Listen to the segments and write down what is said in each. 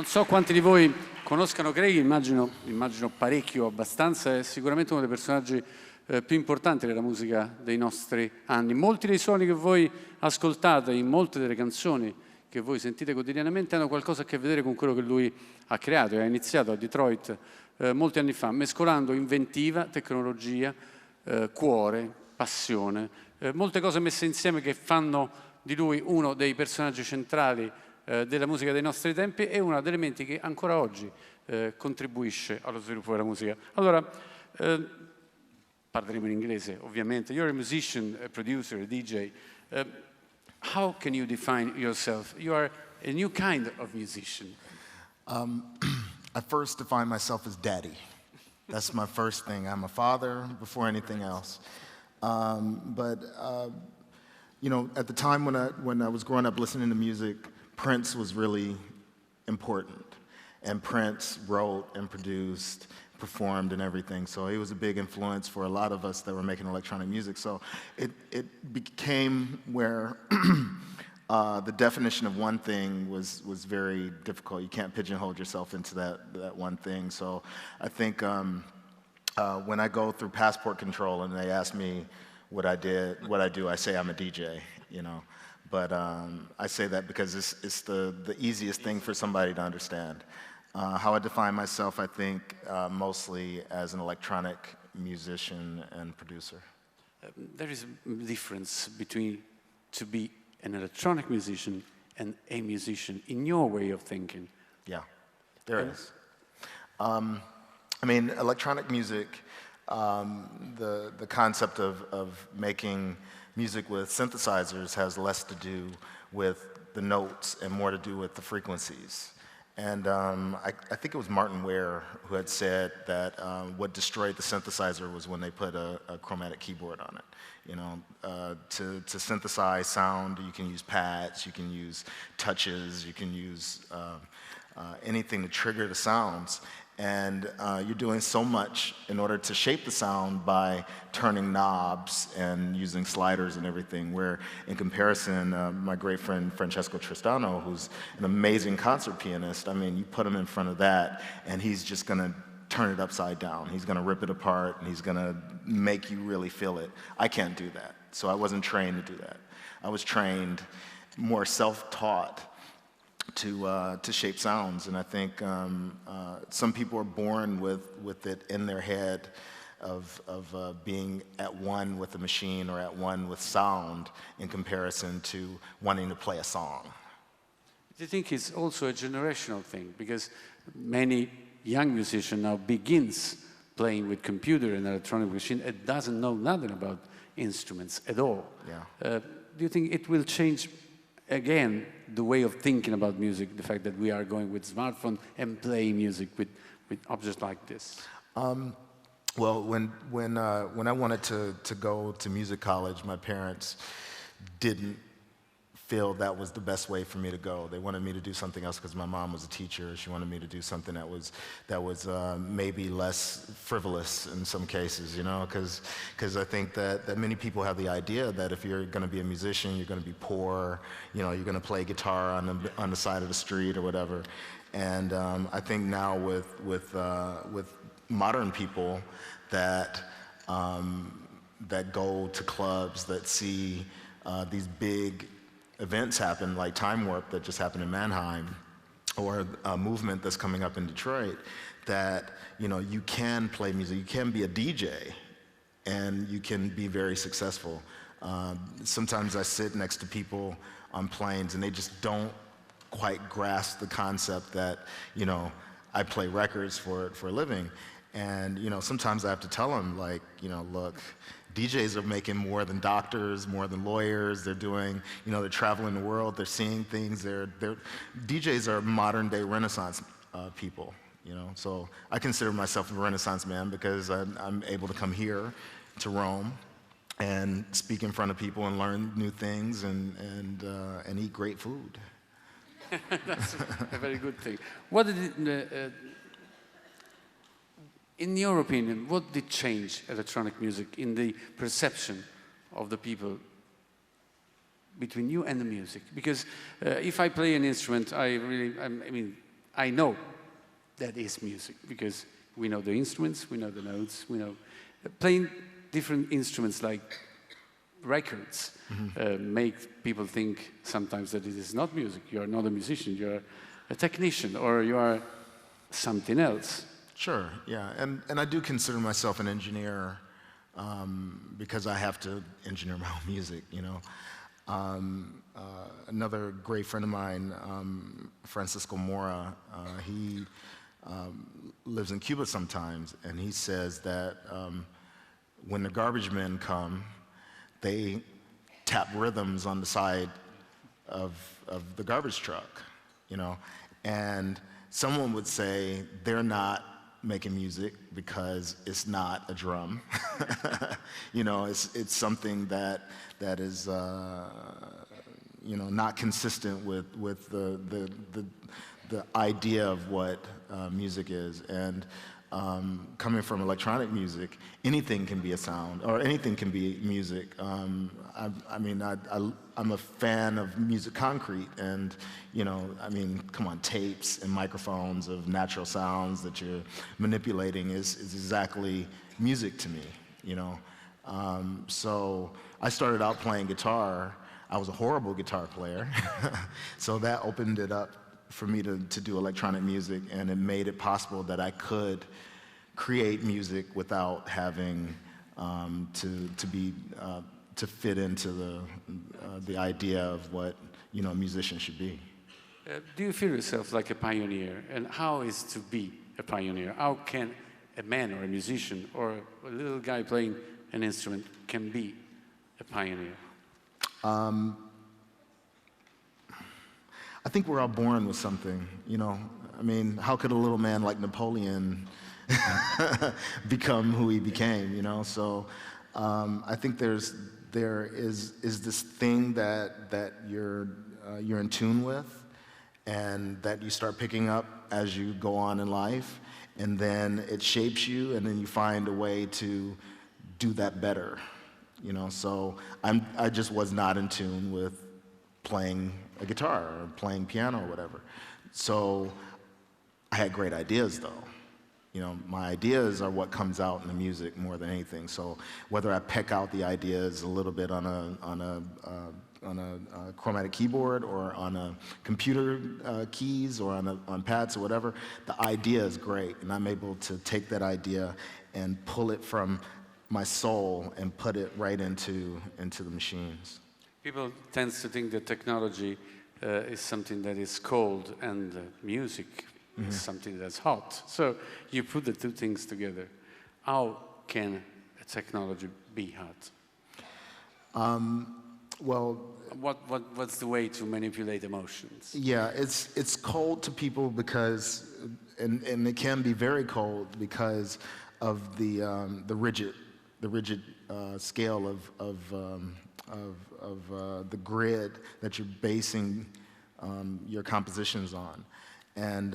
Non so quanti di voi conoscano Craig, immagino parecchio, abbastanza, è sicuramente uno dei personaggi più importanti della musica dei nostri anni. Molti dei suoni che voi ascoltate in molte delle canzoni che voi sentite quotidianamente hanno qualcosa a che vedere con quello che lui ha creato e ha iniziato a Detroit molti anni fa, mescolando inventiva, tecnologia, cuore, passione, molte cose messe insieme che fanno di lui uno dei personaggi centrali della musica dei nostri tempi e uno degli elementi che ancora oggi contribuisce allo sviluppo della musica. Allora, parleremo in inglese ovviamente. You're a musician, a producer, a DJ. How can you define yourself? You are a new kind of musician. I first define myself as daddy. That's my first thing. I'm a father before anything else. You know, at the time when I was growing up listening to music, Prince was really important. And Prince wrote and produced, performed and everything. So he was a big influence for a lot of us that were making electronic music. So it became where the definition of one thing was very difficult. You can't pigeonhole yourself into that one thing. So I think when I go through passport control and they ask me what I do, I say I'm a DJ, you know. But I say that because it's the easiest thing for somebody to understand. How I define myself, I think, mostly as an electronic musician and producer. There is a difference between to be an electronic musician and a musician in your way of thinking. Yeah, there is. I mean, electronic music, the concept of making music with synthesizers has less to do with the notes and more to do with the frequencies. And I think it was Martin Ware who had said that what destroyed the synthesizer was when they put a chromatic keyboard on it. You know, to synthesize sound, you can use pads, you can use touches, you can use anything to trigger the sounds. And you're doing so much in order to shape the sound by turning knobs and using sliders and everything, where in comparison, my great friend Francesco Tristano, who's an amazing concert pianist, I mean, you put him in front of that and he's just gonna turn it upside down. He's gonna rip it apart and he's gonna make you really feel it. I can't do that, so I wasn't trained to do that. I was trained more self-taught to shape sounds, and I think some people are born with it in their head of being at one with the machine or at one with sound in comparison to wanting to play a song. Do you think it's also a generational thing? Because many young musicians now begins playing with computer and electronic machine and doesn't know nothing about instruments at all. Yeah. Do you think it will change again the way of thinking about music, the fact that we are going with smartphone and playing music with objects like this? Well, when I wanted to go to music college, my parents didn't feel that was the best way for me to go. They wanted me to do something else because my mom was a teacher. She wanted me to do something that was maybe less frivolous in some cases, you know, because I think that many people have the idea that if you're going to be a musician, you're going to be poor, you know, you're going to play guitar on the side of the street or whatever. And I think now with modern people that go to clubs, that see these big events happen, like Time Warp that just happened in Mannheim, or a movement that's coming up in Detroit, that, you know, you can play music, you can be a DJ, and you can be very successful. Sometimes I sit next to people on planes and they just don't quite grasp the concept that, you know, I play records for a living. And, you know, sometimes I have to tell them, like, you know, look, DJs are making more than doctors, more than lawyers. They're doing, you know, they're traveling the world, they're seeing things. DJs are modern day Renaissance people, you know. So I consider myself a Renaissance man because I'm able to come here to Rome and speak in front of people and learn new things and eat great food. That's a very good thing. What did it, in your opinion, what did change electronic music in the perception of the people between you and the music? Because if I play an instrument, I I know that is music because we know the instruments, we know the notes, we know playing different instruments like records make people think sometimes that it is not music. You are not a musician, you are a technician, or you are something else. Sure, yeah, and I do consider myself an engineer because I have to engineer my own music, you know. Another great friend of mine, Francisco Mora, he lives in Cuba sometimes, and he says that when the garbage men come, they tap rhythms on the side of the garbage truck, you know, and someone would say they're not making music because it's not a drum. You know, it's something that is you know, not consistent with the idea of what music is. And coming from electronic music, anything can be a sound, or anything can be music. I mean, I'm a fan of music concrete, and, you know, I mean, come on, tapes and microphones of natural sounds that you're manipulating is exactly music to me, you know. So I started out playing guitar. I was a horrible guitar player, so that opened it up for me to do electronic music, and it made it possible that I could create music without having to fit into the idea of what, you know, a musician should be. Do you feel yourself like a pioneer? And how is to be a pioneer? How can a man or a musician or a little guy playing an instrument can be a pioneer? I think we're all born with something, you know. I mean, how could a little man like Napoleon become who he became, you know? So I think there is this thing that you're in tune with, and that you start picking up as you go on in life, and then it shapes you, and then you find a way to do that better, you know? So I just was not in tune with playing a guitar or playing piano or whatever. So I had great ideas, though. You know, my ideas are what comes out in the music more than anything. So whether I peck out the ideas a little bit on a chromatic keyboard, or on a computer keys, or on pads or whatever, the idea is great, and I'm able to take that idea and pull it from my soul and put it right into the machines. People tend to think that technology is something that is cold, and music is something that's hot. So you put the two things together. How can a technology be hot? Well, what's the way to manipulate emotions? yeah, it's cold to people because, and it can be very cold because of the rigid scale of the grid that you're basing your compositions on. And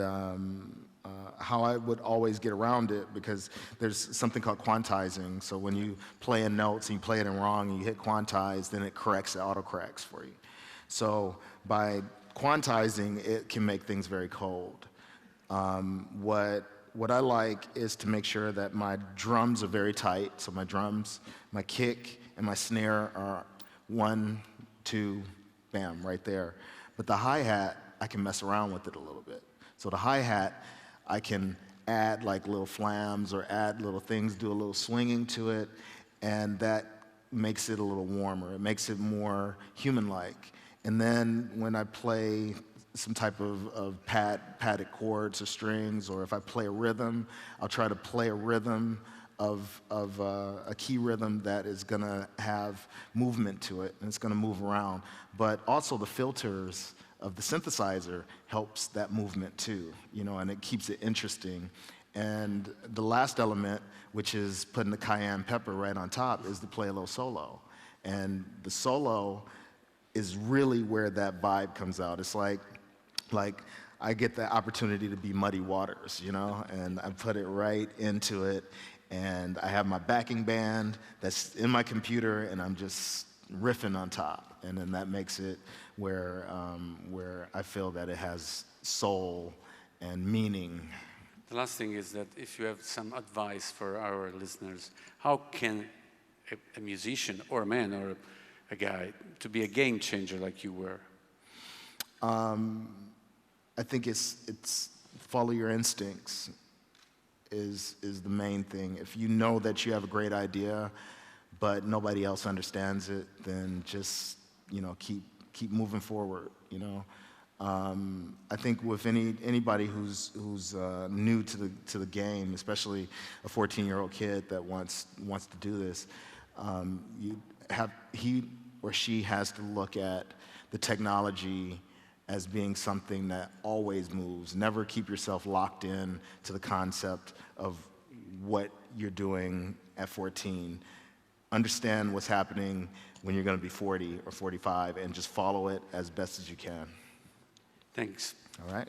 how I would always get around it, because there's something called quantizing. So when you play in notes and you play it in wrong and you hit quantize, then it corrects, it auto-corrects for you. So by quantizing, it can make things very cold. What I like is to make sure that my drums are very tight. So my drums, my kick, and my snare are 1, 2, bam, right there. But the hi-hat, I can mess around with it a little bit. So the hi-hat, I can add like little flams or add little things, do a little swinging to it, and that makes it a little warmer. It makes it more human-like. And then when I play some type of padded chords or strings, or if I play a rhythm, I'll try to play a rhythm of a key rhythm that is gonna have movement to it, and it's gonna move around. But also the filters of the synthesizer helps that movement too, you know, and it keeps it interesting. And the last element, which is putting the cayenne pepper right on top, is to play a little solo. And the solo is really where that vibe comes out. It's like I get the opportunity to be Muddy Waters, you know, and I put it right into it, and I have my backing band that's in my computer, and I'm just riffing on top, and then that makes it where I feel that it has soul and meaning. The last thing is that if you have some advice for our listeners, how can a musician or a man or a guy to be a game changer like you were? I think it's follow your instincts is the main thing. If you know that you have a great idea, but nobody else understands it, then just, you know, keep moving forward, you know. I think with anybody who's new to the game, especially a 14-year-old kid that wants to do this, he or she has to look at the technology as being something that always moves. Never keep yourself locked in to the concept of what you're doing at 14. Understand what's happening when you're going to be 40 or 45 and just follow it as best as you can. Thanks. All right.